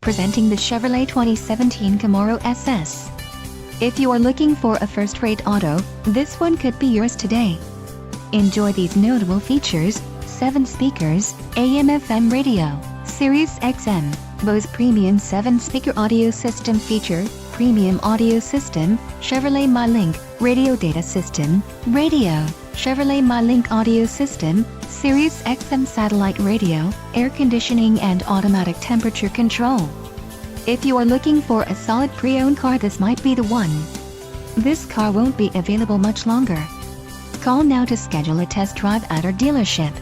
Presenting the Chevrolet 2017 Camaro SS. If you are looking for a first-rate auto, this one could be yours today. Enjoy these notable features: 7 speakers, AM/FM radio, Sirius XM, Bose Premium 7-speaker audio system feature, Premium audio system, Chevrolet MyLink, radio data system, radio, Chevrolet MyLink audio system, Sirius XM satellite radio, air conditioning and automatic temperature control. If you are looking for a solid pre-owned car, this might be the one. This car won't be available much longer. Call now to schedule a test drive at our dealership.